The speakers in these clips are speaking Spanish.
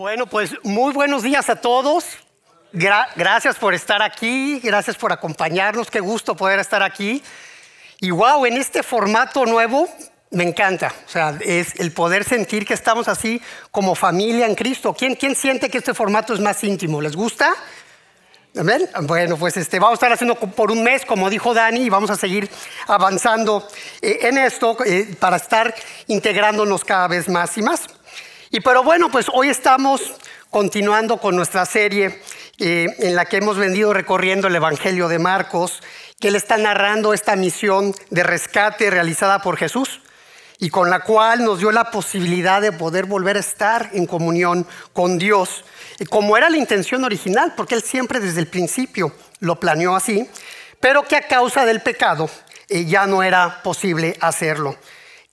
Bueno, pues muy buenos días a todos. Gracias por estar aquí, gracias por acompañarnos, qué gusto poder estar aquí. Y wow, en este formato nuevo me encanta, o sea, es el poder sentir que estamos así como familia en Cristo. ¿Quién siente que este formato es más íntimo? ¿Les gusta? ¿Amén? Bueno, pues vamos a estar haciendo por un mes, como dijo Dani, y vamos a seguir avanzando en esto para estar integrándonos cada vez más y más. Pero bueno, pues hoy estamos continuando con nuestra serie en la que hemos venido recorriendo el Evangelio de Marcos, que él está narrando esta misión de rescate realizada por Jesús y con la cual nos dio la posibilidad de poder volver a estar en comunión con Dios, como era la intención original, porque él siempre desde el principio lo planeó así, pero que a causa del pecado ya no era posible hacerlo.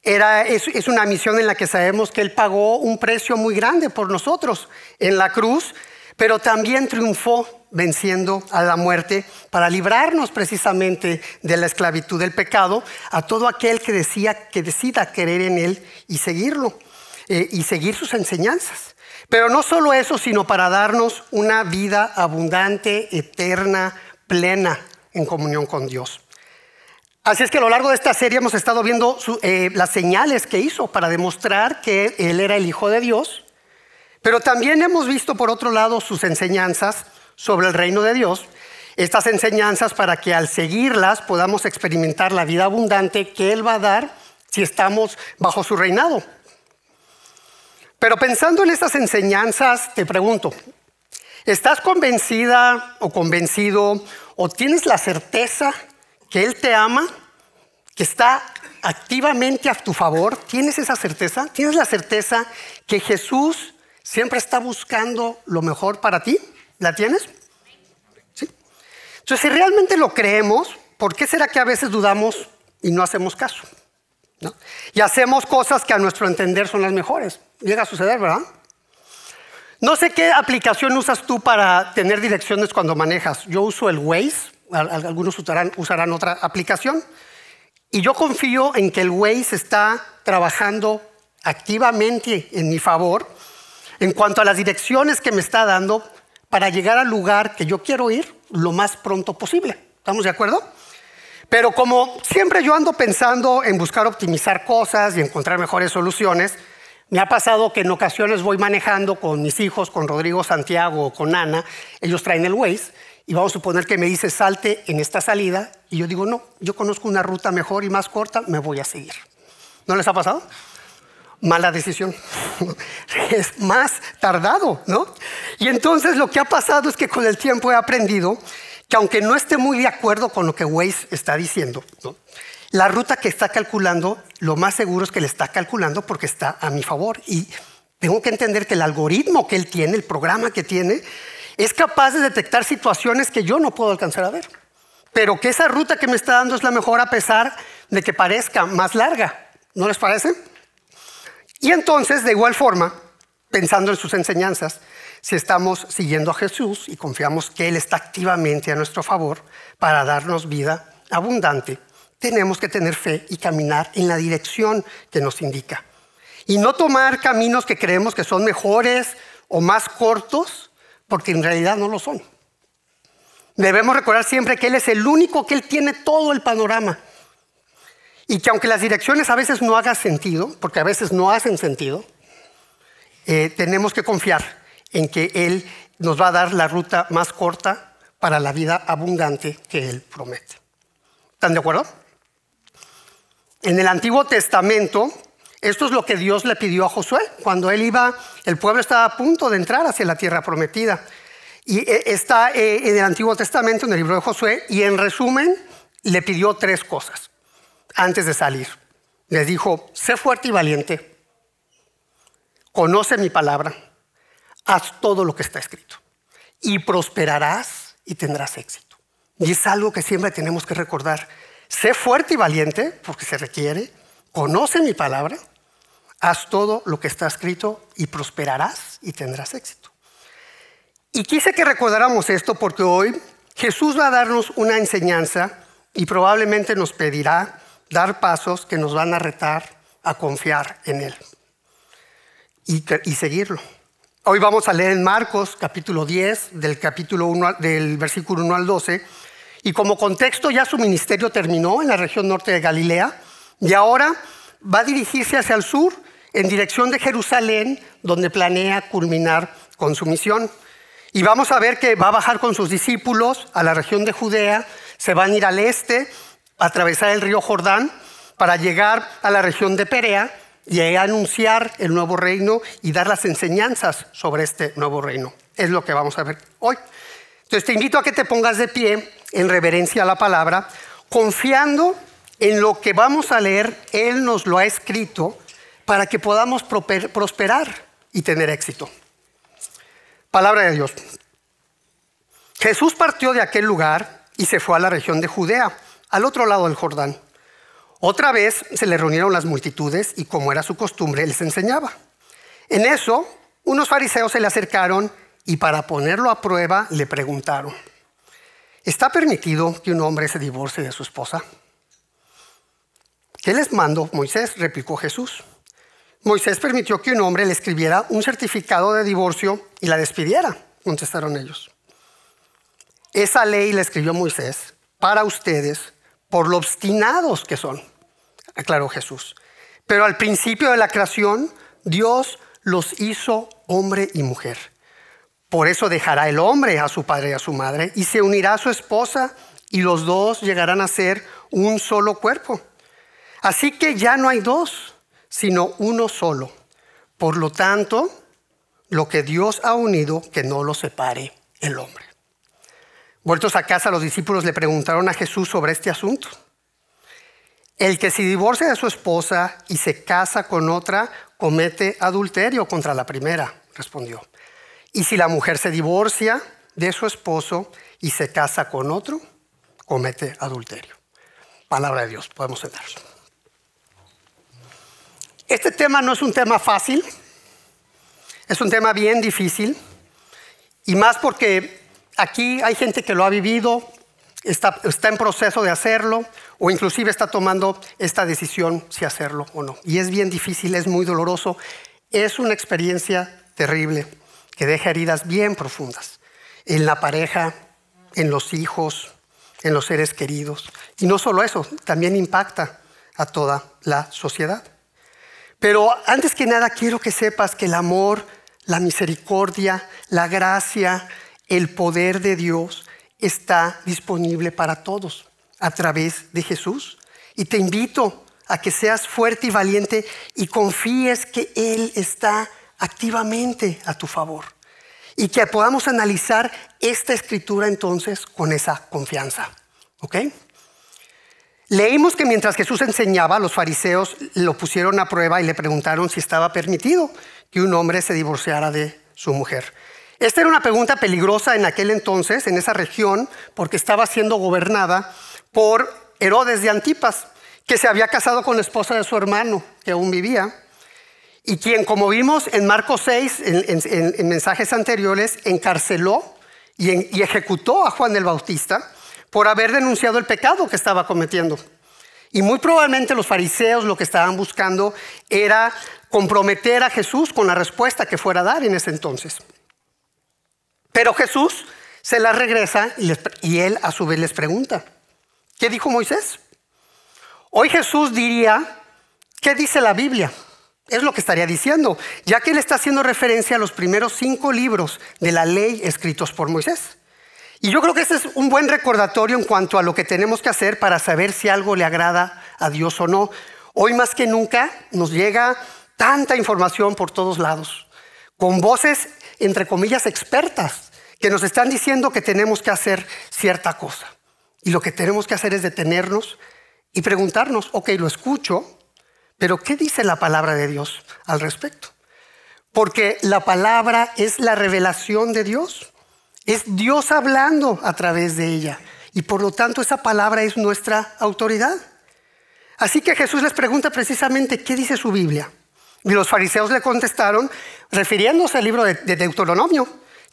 Es una misión en la que sabemos que él pagó un precio muy grande por nosotros en la cruz, pero también triunfó venciendo a la muerte para librarnos precisamente de la esclavitud del pecado a todo aquel que decida querer en él y seguirlo y seguir sus enseñanzas. Pero no solo eso, sino para darnos una vida abundante, eterna, plena en comunión con Dios. Así es que a lo largo de esta serie hemos estado viendo las señales que hizo para demostrar que él era el Hijo de Dios, pero también hemos visto por otro lado sus enseñanzas sobre el reino de Dios, estas enseñanzas para que al seguirlas podamos experimentar la vida abundante que él va a dar si estamos bajo su reinado. Pero pensando en estas enseñanzas, te pregunto, ¿estás convencida o convencido o tienes la certeza que él te ama, que está activamente a tu favor? ¿Tienes esa certeza? ¿Tienes la certeza que Jesús siempre está buscando lo mejor para ti? ¿La tienes? ¿Sí? Entonces, si realmente lo creemos, ¿por qué será que a veces dudamos y no hacemos caso? ¿No? Y hacemos cosas que a nuestro entender son las mejores. Llega a suceder, ¿verdad? No sé qué aplicación usas tú para tener direcciones cuando manejas. Yo uso el Waze. Algunos usarán otra aplicación. Y yo confío en que el Waze está trabajando activamente en mi favor en cuanto a las direcciones que me está dando para llegar al lugar que yo quiero ir lo más pronto posible. ¿Estamos de acuerdo? Pero como siempre yo ando pensando en buscar optimizar cosas y encontrar mejores soluciones, me ha pasado que en ocasiones voy manejando con mis hijos, con Rodrigo, Santiago o con Ana. Ellos traen el Waze y vamos a suponer que me dice salte en esta salida y yo digo no, yo conozco una ruta mejor y más corta, me voy a seguir. ¿No les ha pasado? Mala decisión. Es más tardado, ¿no? Y entonces lo que ha pasado es que con el tiempo he aprendido que aunque no esté muy de acuerdo con lo que Waze está diciendo, ¿no?, la ruta que está calculando, lo más seguro es que le está calculando porque está a mi favor. Y tengo que entender que el algoritmo que él tiene, el programa que tiene, es capaz de detectar situaciones que yo no puedo alcanzar a ver. Pero que esa ruta que me está dando es la mejor a pesar de que parezca más larga. ¿No les parece? Y entonces, de igual forma, pensando en sus enseñanzas, si estamos siguiendo a Jesús y confiamos que él está activamente a nuestro favor para darnos vida abundante, tenemos que tener fe y caminar en la dirección que nos indica. Y no tomar caminos que creemos que son mejores o más cortos, porque en realidad no lo son. Debemos recordar siempre que él es el único, que él tiene todo el panorama. Y que aunque las direcciones a veces no hagan sentido, porque a veces no hacen sentido, tenemos que confiar en que él nos va a dar la ruta más corta para la vida abundante que él promete. ¿Están de acuerdo? En el Antiguo Testamento, esto es lo que Dios le pidió a Josué. Cuando él iba, el pueblo estaba a punto de entrar hacia la tierra prometida. Y está en el Antiguo Testamento, en el libro de Josué, y en resumen, le pidió 3 cosas antes de salir. Les dijo, sé fuerte y valiente, conoce mi palabra, haz todo lo que está escrito, y prosperarás y tendrás éxito. Y es algo que siempre tenemos que recordar. Sé fuerte y valiente, porque se requiere, conoce mi palabra, haz todo lo que está escrito y prosperarás y tendrás éxito. Y quise que recordáramos esto porque hoy Jesús va a darnos una enseñanza y probablemente nos pedirá dar pasos que nos van a retar a confiar en él y seguirlo. Hoy vamos a leer en Marcos, capítulo 10, del versículo 1 al 12. Y como contexto, ya su ministerio terminó en la región norte de Galilea y ahora va a dirigirse hacia el sur en dirección de Jerusalén, donde planea culminar con su misión. Y vamos a ver que va a bajar con sus discípulos a la región de Judea, se van a ir al este, a atravesar el río Jordán para llegar a la región de Perea y a anunciar el nuevo reino y dar las enseñanzas sobre este nuevo reino. Es lo que vamos a ver hoy. Entonces te invito a que te pongas de pie en reverencia a la palabra, confiando en lo que vamos a leer. Él nos lo ha escrito para que podamos prosperar y tener éxito. Palabra de Dios. Jesús partió de aquel lugar y se fue a la región de Judea, al otro lado del Jordán. Otra vez se le reunieron las multitudes y, como era su costumbre, les enseñaba. En eso, unos fariseos se le acercaron y, para ponerlo a prueba, le preguntaron: ¿está permitido que un hombre se divorcie de su esposa? ¿Qué les mandó Moisés?, replicó Jesús. Moisés permitió que un hombre le escribiera un certificado de divorcio y la despidiera, contestaron ellos. Esa ley la escribió Moisés para ustedes por lo obstinados que son, aclaró Jesús. Pero al principio de la creación, Dios los hizo hombre y mujer. Por eso dejará el hombre a su padre y a su madre y se unirá a su esposa y los dos llegarán a ser un solo cuerpo. Así que ya no hay dos, sino uno solo. Por lo tanto, lo que Dios ha unido, que no lo separe el hombre. Vueltos a casa, los discípulos le preguntaron a Jesús sobre este asunto. El que se divorcia de su esposa y se casa con otra, comete adulterio contra la primera, respondió. Y si la mujer se divorcia de su esposo y se casa con otro, comete adulterio. Palabra de Dios, podemos sentarnos. Este tema no es un tema fácil, es un tema bien difícil, y más porque aquí hay gente que lo ha vivido, está en proceso de hacerlo, o inclusive está tomando esta decisión si hacerlo o no. Y es bien difícil, es muy doloroso, es una experiencia terrible que deja heridas bien profundas en la pareja, en los hijos, en los seres queridos. Y no solo eso, también impacta a toda la sociedad. Pero antes que nada quiero que sepas que el amor, la misericordia, la gracia, el poder de Dios está disponible para todos a través de Jesús. Y te invito a que seas fuerte y valiente y confíes que Él está activamente a tu favor. Y que podamos analizar esta escritura entonces con esa confianza. ¿Ok? Leímos que mientras Jesús enseñaba, los fariseos lo pusieron a prueba y le preguntaron si estaba permitido que un hombre se divorciara de su mujer. Esta era una pregunta peligrosa en aquel entonces, en esa región, porque estaba siendo gobernada por Herodes de Antipas, que se había casado con la esposa de su hermano, que aún vivía, y quien, como vimos en Marcos 6, en mensajes anteriores, encarceló y ejecutó a Juan el Bautista por haber denunciado el pecado que estaba cometiendo. Y muy probablemente los fariseos lo que estaban buscando era comprometer a Jesús con la respuesta que fuera a dar en ese entonces. Pero Jesús se la regresa y él a su vez les pregunta: ¿qué dijo Moisés? Hoy Jesús diría: ¿qué dice la Biblia? Es lo que estaría diciendo, ya que él está haciendo referencia a los primeros 5 libros de la ley escritos por Moisés. Y yo creo que este es un buen recordatorio en cuanto a lo que tenemos que hacer para saber si algo le agrada a Dios o no. Hoy más que nunca nos llega tanta información por todos lados, con voces, entre comillas, expertas, que nos están diciendo que tenemos que hacer cierta cosa. Y lo que tenemos que hacer es detenernos y preguntarnos: ok, lo escucho, pero ¿qué dice la palabra de Dios al respecto? Porque la palabra es la revelación de Dios. Es Dios hablando a través de ella. Y por lo tanto esa palabra es nuestra autoridad. Así que Jesús les pregunta precisamente: ¿qué dice su Biblia? Y los fariseos le contestaron, refiriéndose al libro de Deuteronomio,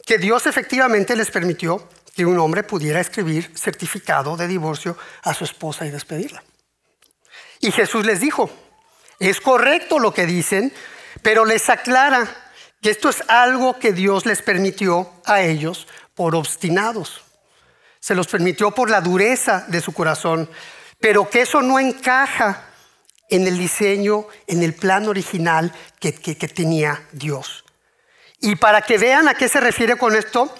que Dios efectivamente les permitió que un hombre pudiera escribir certificado de divorcio a su esposa y despedirla. Y Jesús les dijo: es correcto lo que dicen, pero les aclara que esto es algo que Dios les permitió a ellos por obstinados. Se los permitió por la dureza de su corazón, pero que eso no encaja en el diseño, en el plan original que tenía Dios. Y para que vean a qué se refiere con esto,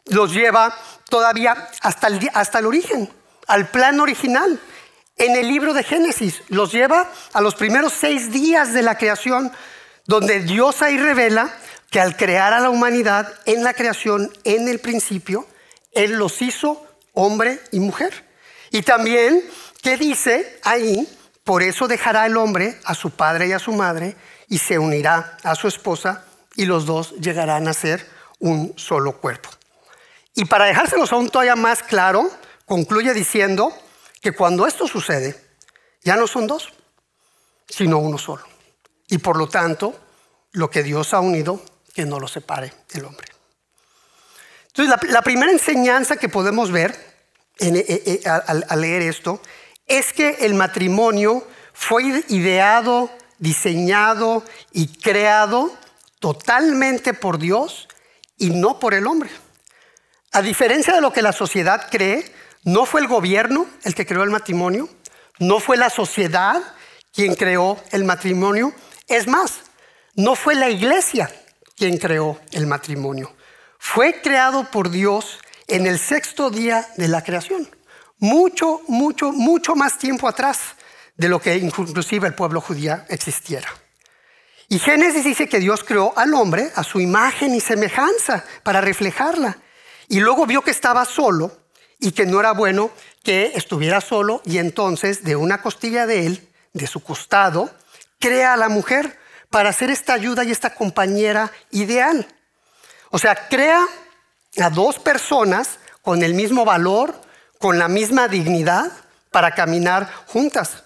los lleva todavía hasta el origen, al plan original. En el libro de Génesis los lleva a los primeros 6 días de la creación, donde Dios ahí revela que al crear a la humanidad en la creación, en el principio, Él los hizo hombre y mujer. Y también, ¿qué dice ahí? Por eso dejará el hombre a su padre y a su madre y se unirá a su esposa y los dos llegarán a ser un solo cuerpo. Y para dejárselos aún todavía más claro, concluye diciendo que cuando esto sucede, ya no son 2, sino uno solo. Y por lo tanto, lo que Dios ha unido, que no lo separe el hombre. Entonces, la primera enseñanza que podemos ver al leer esto es que el matrimonio fue ideado, diseñado y creado totalmente por Dios y no por el hombre. A diferencia de lo que la sociedad cree, no fue el gobierno el que creó el matrimonio, no fue la sociedad quien creó el matrimonio. Es más, no fue la iglesia quien creó el matrimonio. Fue creado por Dios en el 6º día de la creación. Mucho más tiempo atrás de lo que inclusive el pueblo judío existiera. Y Génesis dice que Dios creó al hombre a su imagen y semejanza para reflejarla. Y luego vio que estaba solo y que no era bueno que estuviera solo, y entonces de una costilla de él, de su costado, crea a la mujer para ser esta ayuda y esta compañera ideal. O sea, crea a 2 personas con el mismo valor, con la misma dignidad para caminar juntas.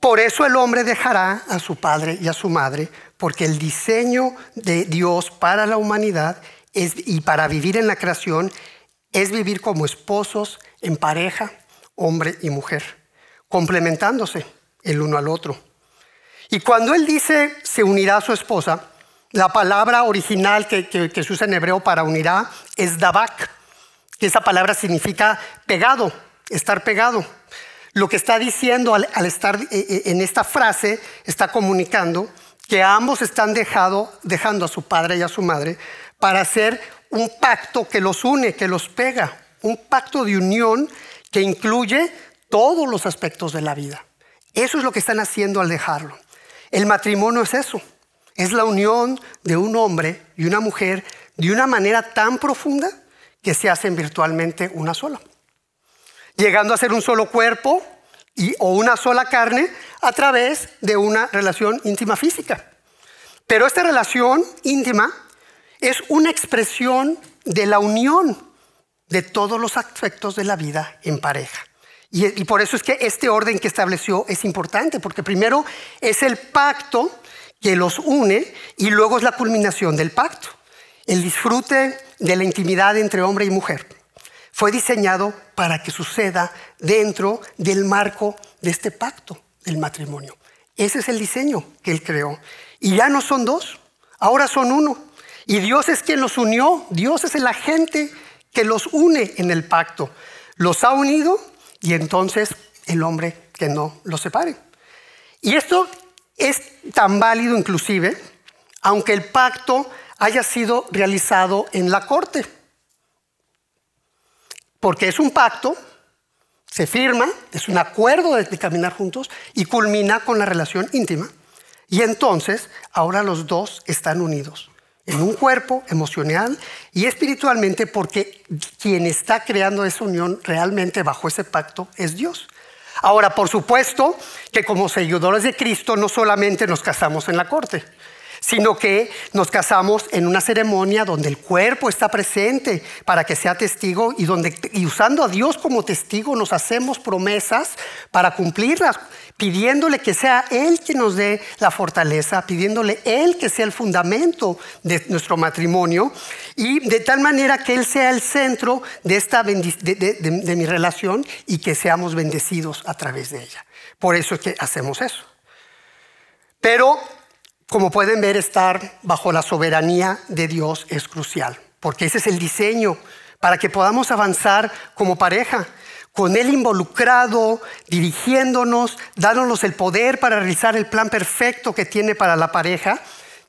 Por eso el hombre dejará a su padre y a su madre, porque el diseño de Dios para la humanidad y para vivir en la creación es vivir como esposos en pareja, hombre y mujer, complementándose el uno al otro. Y cuando él dice se unirá a su esposa, la palabra original que se usa en hebreo para unirá es dabak, que esa palabra significa pegado, estar pegado. Lo que está diciendo al estar en esta frase, está comunicando que ambos están dejando a su padre y a su madre para hacer un pacto que los une, que los pega, un pacto de unión que incluye todos los aspectos de la vida. Eso es lo que están haciendo al dejarlo. El matrimonio es eso, es la unión de un hombre y una mujer de una manera tan profunda que se hacen virtualmente una sola, llegando a ser un solo cuerpo o una sola carne a través de una relación íntima física. Pero esta relación íntima es una expresión de la unión de todos los aspectos de la vida en pareja. Y por eso es que este orden que estableció es importante, porque primero es el pacto que los une y luego es la culminación del pacto. El disfrute de la intimidad entre hombre y mujer fue diseñado para que suceda dentro del marco de este pacto del matrimonio. Ese es el diseño que él creó. Y ya no son 2, ahora son 1. Y Dios es quien los unió. Dios es el agente que los une en el pacto. Los ha unido y entonces el hombre que no los separe. Y esto es tan válido inclusive, aunque el pacto haya sido realizado en la corte. Porque es un pacto, se firma, es un acuerdo de caminar juntos y culmina con la relación íntima. Y entonces ahora los 2 están unidos en un cuerpo emocional y espiritualmente, porque quien está creando esa unión realmente bajo ese pacto es Dios. Ahora, por supuesto que como seguidores de Cristo no solamente nos casamos en la corte, sino que nos casamos en una ceremonia donde el cuerpo está presente para que sea testigo y usando a Dios como testigo nos hacemos promesas para cumplirlas, pidiéndole que sea Él quien nos dé la fortaleza, pidiéndole Él que sea el fundamento de nuestro matrimonio y de tal manera que Él sea el centro de mi relación y que seamos bendecidos a través de ella. Por eso es que hacemos eso. Pero como pueden ver, estar bajo la soberanía de Dios es crucial, porque ese es el diseño para que podamos avanzar como pareja, con Él involucrado, dirigiéndonos, dándonos el poder para realizar el plan perfecto que tiene para la pareja,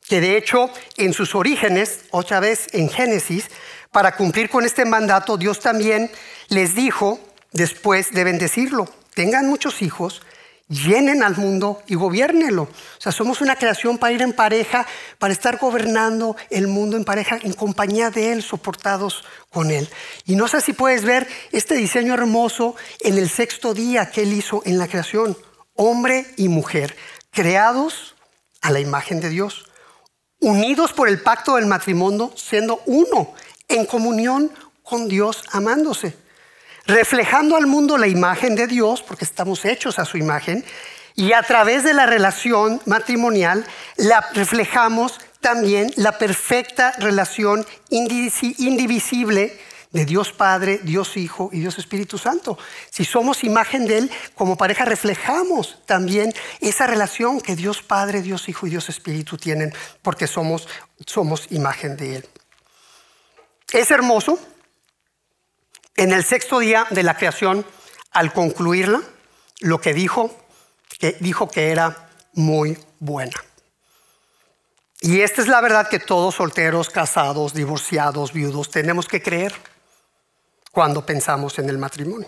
que de hecho en sus orígenes, otra vez en Génesis, para cumplir con este mandato, Dios también les dijo, después de bendecirlo, tengan muchos hijos, llenen al mundo y gobiérnenlo. O sea, somos una creación para ir en pareja, para estar gobernando el mundo en pareja, en compañía de Él, soportados con Él. Y no sé si puedes ver este diseño hermoso en el sexto día que Él hizo en la creación. Hombre y mujer, creados a la imagen de Dios, unidos por el pacto del matrimonio, siendo uno, en comunión con Dios, amándose, reflejando al mundo la imagen de Dios, porque estamos hechos a su imagen, y a través de la relación matrimonial reflejamos también la perfecta relación indivisible de Dios Padre, Dios Hijo y Dios Espíritu Santo. Si somos imagen de Él, como pareja reflejamos también esa relación que Dios Padre, Dios Hijo y Dios Espíritu tienen, porque somos imagen de Él. Es hermoso. En el sexto día de la creación, al concluirla, lo que dijo que era muy buena. Y esta es la verdad que todos solteros, casados, divorciados, viudos tenemos que creer cuando pensamos en el matrimonio.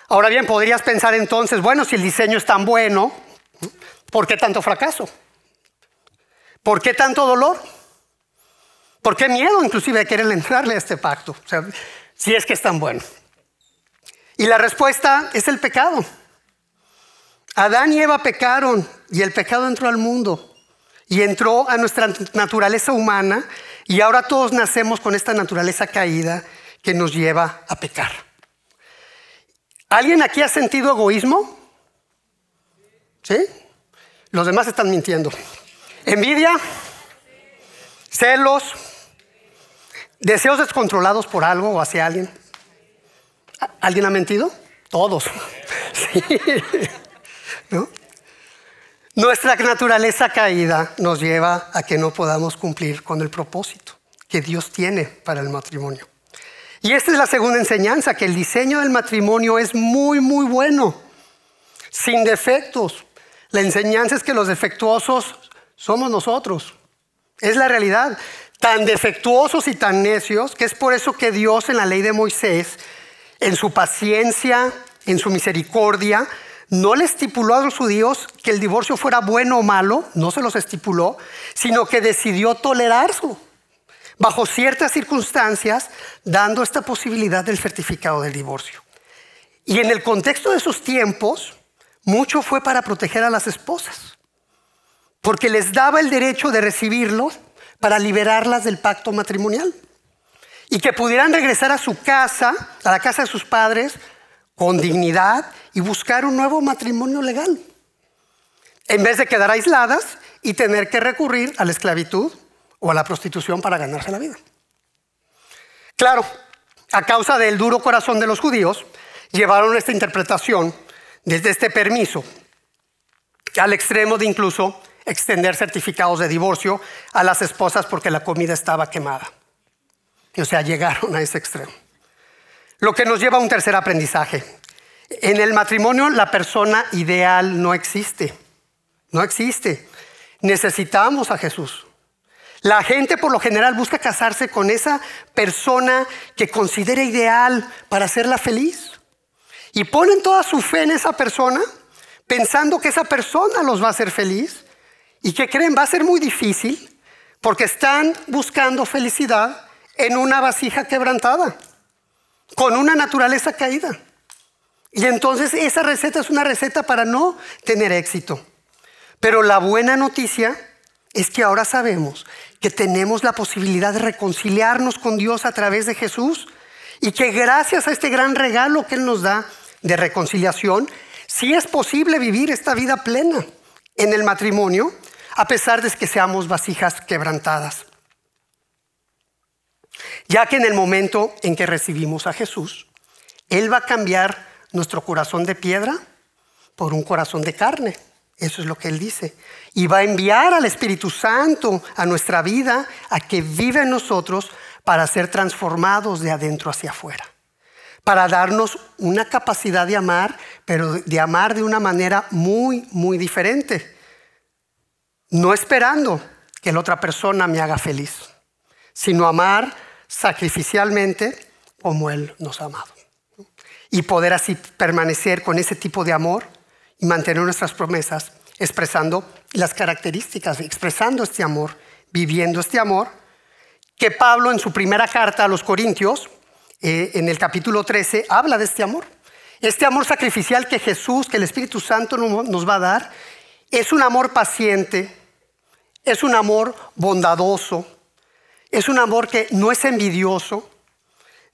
Ahora bien, podrías pensar entonces, bueno, si el diseño es tan bueno, ¿por qué tanto fracaso? ¿Por qué tanto dolor? ¿Por qué miedo inclusive de querer entrarle a este pacto? O sea, si es que es tan bueno. Y la respuesta es el pecado. Adán y Eva pecaron y el pecado entró al mundo y entró a nuestra naturaleza humana, y ahora todos nacemos con esta naturaleza caída que nos lleva a pecar. ¿Alguien aquí ha sentido egoísmo? ¿Sí? Los demás están mintiendo. ¿Envidia? ¿Celos? ¿Deseos descontrolados por algo o hacia alguien? ¿Alguien ha mentido? Todos. Sí. ¿No? Nuestra naturaleza caída nos lleva a que no podamos cumplir con el propósito que Dios tiene para el matrimonio. Y esta es la segunda enseñanza, que el diseño del matrimonio es muy, muy bueno, sin defectos. La enseñanza es que los defectuosos somos nosotros. Es la realidad. Tan defectuosos y tan necios, que es por eso que Dios en la ley de Moisés, en su paciencia, en su misericordia, no le estipuló a los judíos que el divorcio fuera bueno o malo, no se los estipuló, sino que decidió tolerarlo bajo ciertas circunstancias, dando esta posibilidad del certificado del divorcio. Y en el contexto de esos tiempos, mucho fue para proteger a las esposas, porque les daba el derecho de recibirlos para liberarlas del pacto matrimonial y que pudieran regresar a su casa, a la casa de sus padres, con dignidad y buscar un nuevo matrimonio legal, en vez de quedar aisladas y tener que recurrir a la esclavitud o a la prostitución para ganarse la vida. Claro, a causa del duro corazón de los judíos, llevaron esta interpretación desde este permiso al extremo de incluso extender certificados de divorcio a las esposas porque la comida estaba quemada. O sea, llegaron a ese extremo. Lo que nos lleva a un tercer aprendizaje. En el matrimonio la persona ideal no existe. No existe. Necesitamos a Jesús. La gente por lo general busca casarse con esa persona que considera ideal para hacerla feliz. Y ponen toda su fe en esa persona, pensando que esa persona los va a hacer feliz. ¿Y qué creen? Va a ser muy difícil porque están buscando felicidad en una vasija quebrantada, con una naturaleza caída. Y entonces esa receta es una receta para no tener éxito. Pero la buena noticia es que ahora sabemos que tenemos la posibilidad de reconciliarnos con Dios a través de Jesús, y que gracias a este gran regalo que Él nos da de reconciliación, sí es posible vivir esta vida plena en el matrimonio, a pesar de que seamos vasijas quebrantadas. Ya que en el momento en que recibimos a Jesús, Él va a cambiar nuestro corazón de piedra por un corazón de carne. Eso es lo que él dice. Y va a enviar al Espíritu Santo a nuestra vida, a que vive en nosotros para ser transformados de adentro hacia afuera. Para darnos una capacidad de amar, pero de amar de una manera muy, muy diferente. No esperando que la otra persona me haga feliz, sino amar sacrificialmente como Él nos ha amado. Y poder así permanecer con ese tipo de amor y mantener nuestras promesas, expresando las características, expresando este amor, viviendo este amor, que Pablo en su primera carta a los Corintios, en el capítulo 13, habla de este amor. Este amor sacrificial que Jesús, que el Espíritu Santo nos va a dar, es un amor paciente, es un amor bondadoso, es un amor que no es envidioso,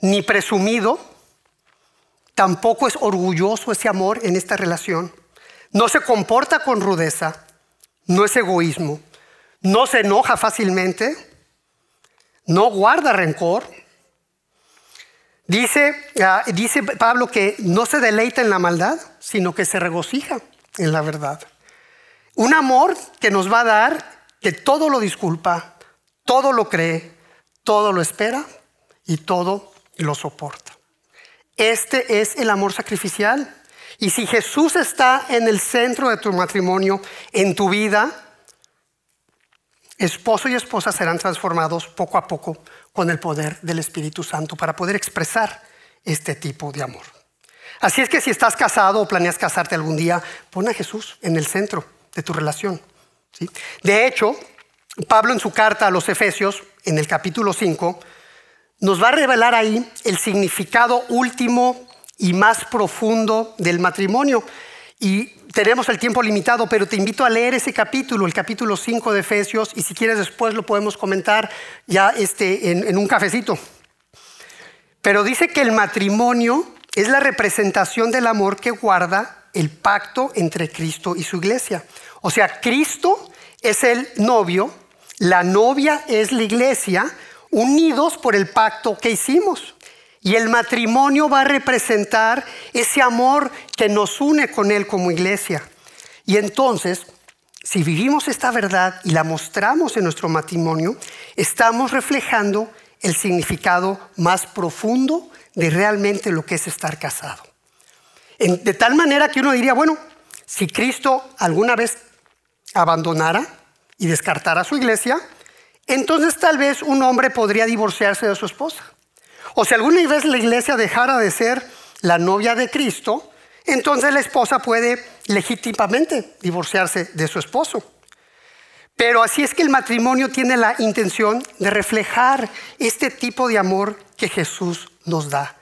ni presumido, tampoco es orgulloso ese amor en esta relación. No se comporta con rudeza, no es egoísmo, no se enoja fácilmente, no guarda rencor. Dice Pablo que no se deleita en la maldad, sino que se regocija en la verdad. Un amor que nos va a dar que todo lo disculpa, todo lo cree, todo lo espera y todo lo soporta. Este es el amor sacrificial. Y si Jesús está en el centro de tu matrimonio, en tu vida, esposo y esposa serán transformados poco a poco con el poder del Espíritu Santo para poder expresar este tipo de amor. Así es que si estás casado o planeas casarte algún día, pon a Jesús en el centro de tu relación, ¿sí? De hecho, Pablo en su carta a los Efesios, en el capítulo 5, nos va a revelar ahí el significado último y más profundo del matrimonio. Y tenemos el tiempo limitado, pero te invito a leer ese capítulo, el capítulo 5 de Efesios, y si quieres después lo podemos comentar ya en un cafecito. Pero dice que el matrimonio es la representación del amor que guarda el pacto entre Cristo y su iglesia. O sea, Cristo es el novio, la novia es la iglesia, unidos por el pacto que hicimos. Y el matrimonio va a representar ese amor que nos une con Él como iglesia. Y entonces, si vivimos esta verdad y la mostramos en nuestro matrimonio, estamos reflejando el significado más profundo de realmente lo que es estar casado. De tal manera que uno diría, bueno, si Cristo alguna vez abandonara y descartara a su iglesia, entonces tal vez un hombre podría divorciarse de su esposa. O si alguna vez la iglesia dejara de ser la novia de Cristo, entonces la esposa puede legítimamente divorciarse de su esposo. Pero así es que el matrimonio tiene la intención de reflejar este tipo de amor que Jesús nos da.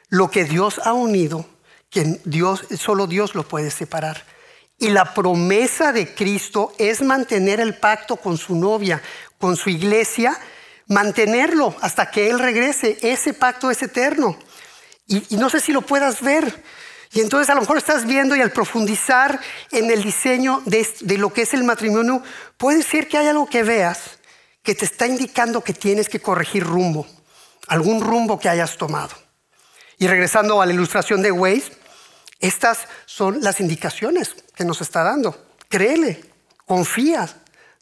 Lo que Dios ha unido, que solo Dios lo puede separar. Y la promesa de Cristo es mantener el pacto con su novia, con su iglesia, mantenerlo hasta que Él regrese. Ese pacto es eterno. Y no sé si lo puedas ver. Y entonces a lo mejor estás viendo, y al profundizar en el diseño de lo que es el matrimonio, puede ser que hay algo que veas que te está indicando que tienes que corregir rumbo, algún rumbo que hayas tomado. Y regresando a la ilustración de Waze, estas son las indicaciones que nos está dando. Créele, confía,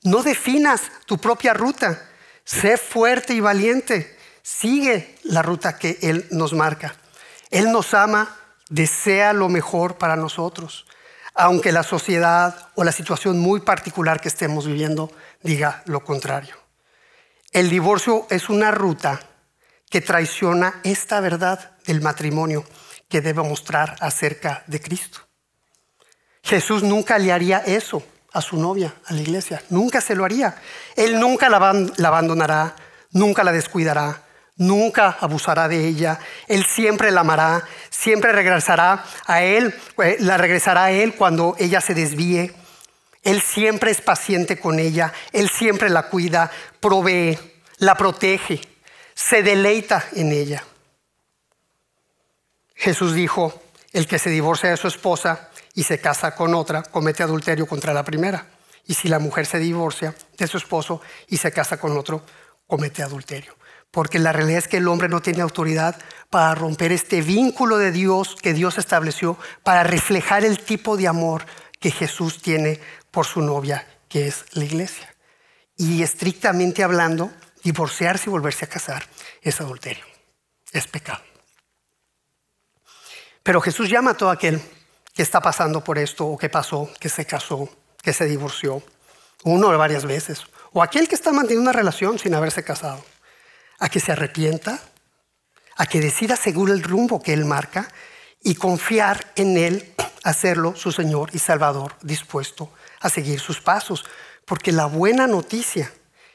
no definas tu propia ruta. Sé fuerte y valiente. Sigue la ruta que Él nos marca. Él nos ama, desea lo mejor para nosotros, aunque la sociedad o la situación muy particular que estemos viviendo diga lo contrario. El divorcio es una ruta que traiciona esta verdad del matrimonio que debe mostrar acerca de Cristo. Jesús nunca le haría eso a su novia, a la iglesia. Nunca se lo haría. Él nunca la abandonará, nunca la descuidará, nunca abusará de ella. Él siempre la amará, siempre regresará a Él, la regresará a Él cuando ella se desvíe. Él siempre es paciente con ella, Él siempre la cuida, provee, la protege, se deleita en ella. Jesús dijo, el que se divorcia de su esposa y se casa con otra, comete adulterio contra la primera. Y si la mujer se divorcia de su esposo y se casa con otro, comete adulterio. Porque la realidad es que el hombre no tiene autoridad para romper este vínculo de Dios que Dios estableció para reflejar el tipo de amor que Jesús tiene por su novia, que es la iglesia. Y estrictamente hablando, divorciarse y volverse a casar es adulterio, es pecado. Pero Jesús llama a todo aquel que está pasando por esto, o que pasó, que se casó, que se divorció, uno o varias veces, o aquel que está manteniendo una relación sin haberse casado, a que se arrepienta, a que decida seguir el rumbo que Él marca y confiar en Él, hacerlo su Señor y Salvador, dispuesto a seguir sus pasos. Porque la buena noticia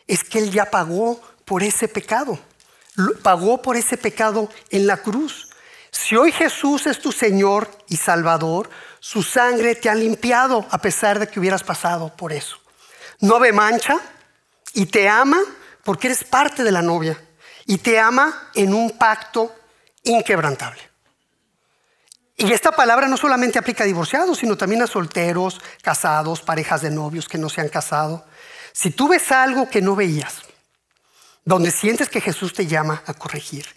es que Él ya pagó por ese pecado. Pagó por ese pecado en la cruz. Si hoy Jesús es tu Señor y Salvador, su sangre te ha limpiado a pesar de que hubieras pasado por eso. No ve mancha y te ama porque eres parte de la novia. Y te ama en un pacto inquebrantable. Y esta palabra no solamente aplica a divorciados, sino también a solteros, casados, parejas de novios que no se han casado. Si tú ves algo que no veías, donde sientes que Jesús te llama a corregir,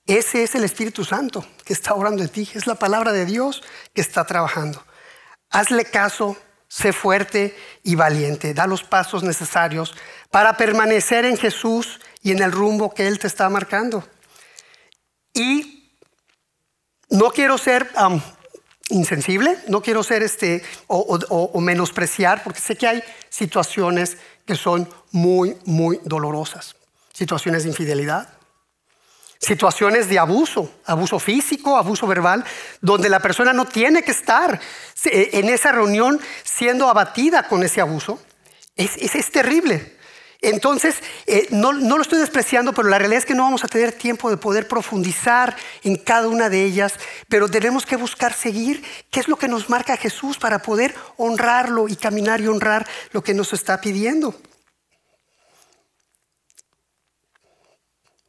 ese es el Espíritu Santo que está orando en ti. Es la palabra de Dios que está trabajando. Hazle caso, sé fuerte y valiente. Da los pasos necesarios para permanecer en Jesús y en el rumbo que Él te está marcando. Y no quiero ser insensible, no quiero ser o menospreciar, porque sé que hay situaciones que son muy, muy dolorosas. Situaciones de infidelidad, situaciones de abuso físico, abuso verbal, donde la persona no tiene que estar en esa reunión siendo abatida con ese abuso. Es terrible. Entonces, no lo estoy despreciando, pero la realidad es que no vamos a tener tiempo de poder profundizar en cada una de ellas, pero tenemos que buscar seguir qué es lo que nos marca Jesús para poder honrarlo y caminar y honrar lo que nos está pidiendo.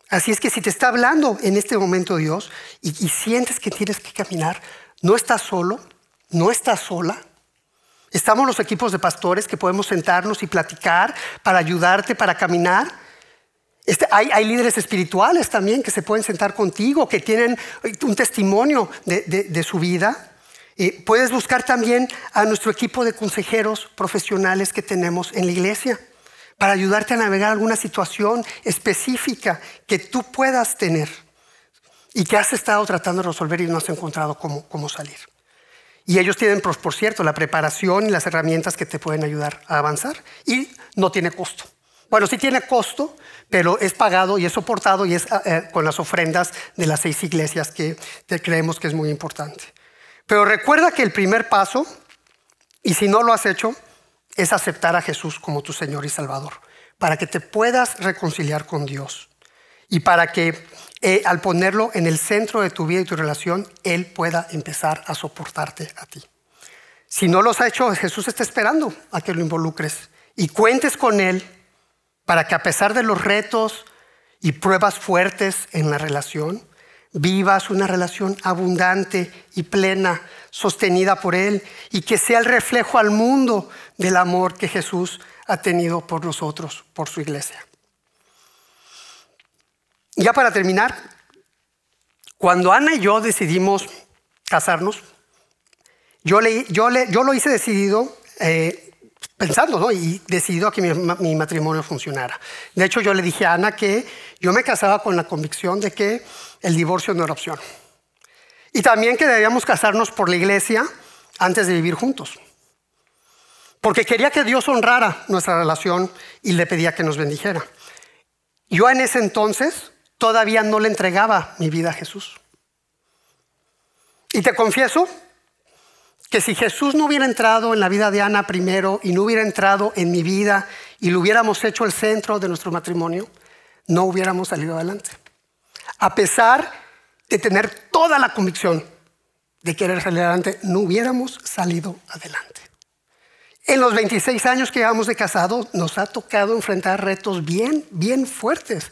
Así es que si te está hablando en este momento Dios y sientes que tienes que caminar, no estás solo, no estás sola. Estamos los equipos de pastores que podemos sentarnos y platicar para ayudarte, para caminar. Hay líderes espirituales también que se pueden sentar contigo, que tienen un testimonio de su vida. Puedes buscar también a nuestro equipo de consejeros profesionales que tenemos en la iglesia para ayudarte a navegar alguna situación específica que tú puedas tener y que has estado tratando de resolver y no has encontrado cómo salir. Y ellos tienen, por cierto, la preparación y las herramientas que te pueden ayudar a avanzar. Y no tiene costo. Bueno, sí tiene costo, pero es pagado y es soportado y es con las ofrendas de las 6 iglesias que creemos que es muy importante. Pero recuerda que el primer paso, y si no lo has hecho, es aceptar a Jesús como tu Señor y Salvador, para que te puedas reconciliar con Dios y para que al ponerlo en el centro de tu vida y tu relación, Él pueda empezar a soportarte a ti. Si no lo has hecho, Jesús está esperando a que lo involucres y cuentes con Él para que a pesar de los retos y pruebas fuertes en la relación, vivas una relación abundante y plena, sostenida por Él, y que sea el reflejo al mundo del amor que Jesús ha tenido por nosotros, por su iglesia. Ya para terminar, cuando Ana y yo decidimos casarnos, yo lo hice decidido, pensando, ¿no? Y decidido a que mi matrimonio funcionara. De hecho, yo le dije a Ana que yo me casaba con la convicción de que el divorcio no era opción. Y también que debíamos casarnos por la iglesia antes de vivir juntos. Porque quería que Dios honrara nuestra relación y le pedía que nos bendijera. Yo en ese entonces todavía no le entregaba mi vida a Jesús. Y te confieso que si Jesús no hubiera entrado en la vida de Ana primero y no hubiera entrado en mi vida y lo hubiéramos hecho el centro de nuestro matrimonio, no hubiéramos salido adelante. A pesar de tener toda la convicción de querer salir adelante, no hubiéramos salido adelante. En los 26 años que llevamos de casados, nos ha tocado enfrentar retos bien fuertes.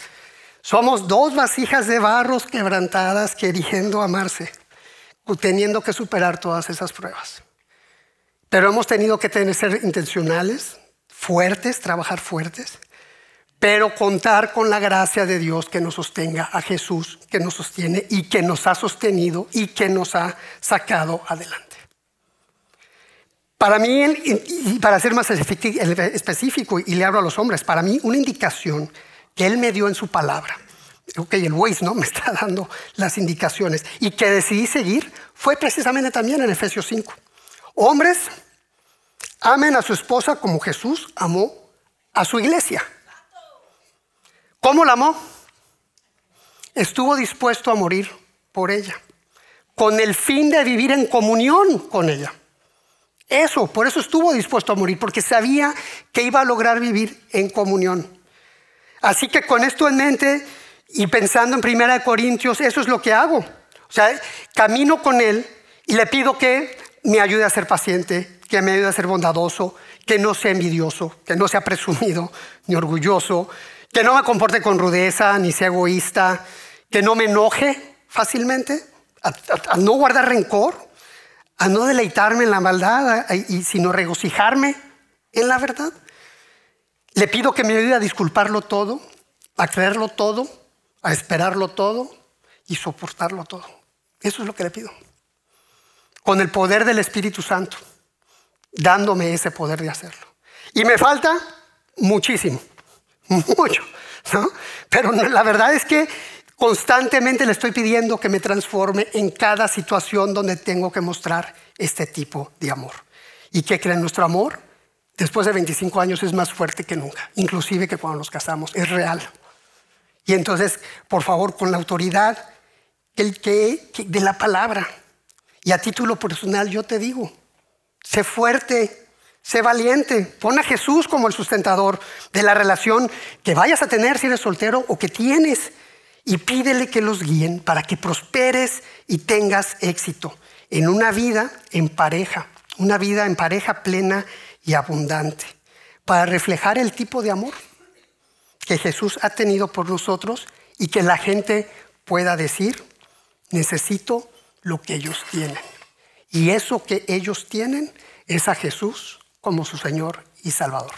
Somos 2 vasijas de barros quebrantadas queriendo amarse, teniendo que superar todas esas pruebas. Pero hemos tenido que ser intencionales, fuertes, trabajar fuertes, pero contar con la gracia de Dios que nos sostenga, a Jesús que nos sostiene y que nos ha sostenido y que nos ha sacado adelante. Para mí, y para ser más específico, y le hablo a los hombres, para mí una indicación que Él me dio en su palabra, ok, el Waze, ¿no?, me está dando las indicaciones, y que decidí seguir, fue precisamente también en Efesios 5. Hombres, amen a su esposa como Jesús amó a su iglesia. ¿Cómo la amó? Estuvo dispuesto a morir por ella, con el fin de vivir en comunión con ella. Por eso estuvo dispuesto a morir, porque sabía que iba a lograr vivir en comunión. Así que con esto en mente y pensando en 1 Corintios, eso es lo que hago. O sea, camino con Él y le pido que me ayude a ser paciente, que me ayude a ser bondadoso, que no sea envidioso, que no sea presumido ni orgulloso, que no me comporte con rudeza ni sea egoísta, que no me enoje fácilmente, a no guardar rencor, a no deleitarme en la maldad, sino regocijarme en la verdad. Le pido que me ayude a disculparlo todo, a creerlo todo, a esperarlo todo y soportarlo todo. Eso es lo que le pido. Con el poder del Espíritu Santo, dándome ese poder de hacerlo. Y me falta muchísimo, mucho, ¿no? Pero la verdad es que constantemente le estoy pidiendo que me transforme en cada situación donde tengo que mostrar este tipo de amor. ¿Y qué creen? Nuestro amor, después de 25 años, es más fuerte que nunca, inclusive que cuando nos casamos, es real. Y entonces, por favor, con la autoridad de la palabra, y a título personal yo te digo, sé fuerte, sé valiente, pon a Jesús como el sustentador de la relación que vayas a tener si eres soltero o que tienes, y pídele que los guíen para que prosperes y tengas éxito en una vida en pareja plena y abundante, para reflejar el tipo de amor que Jesús ha tenido por nosotros y que la gente pueda decir, necesito lo que ellos tienen. Y eso que ellos tienen es a Jesús como su Señor y Salvador.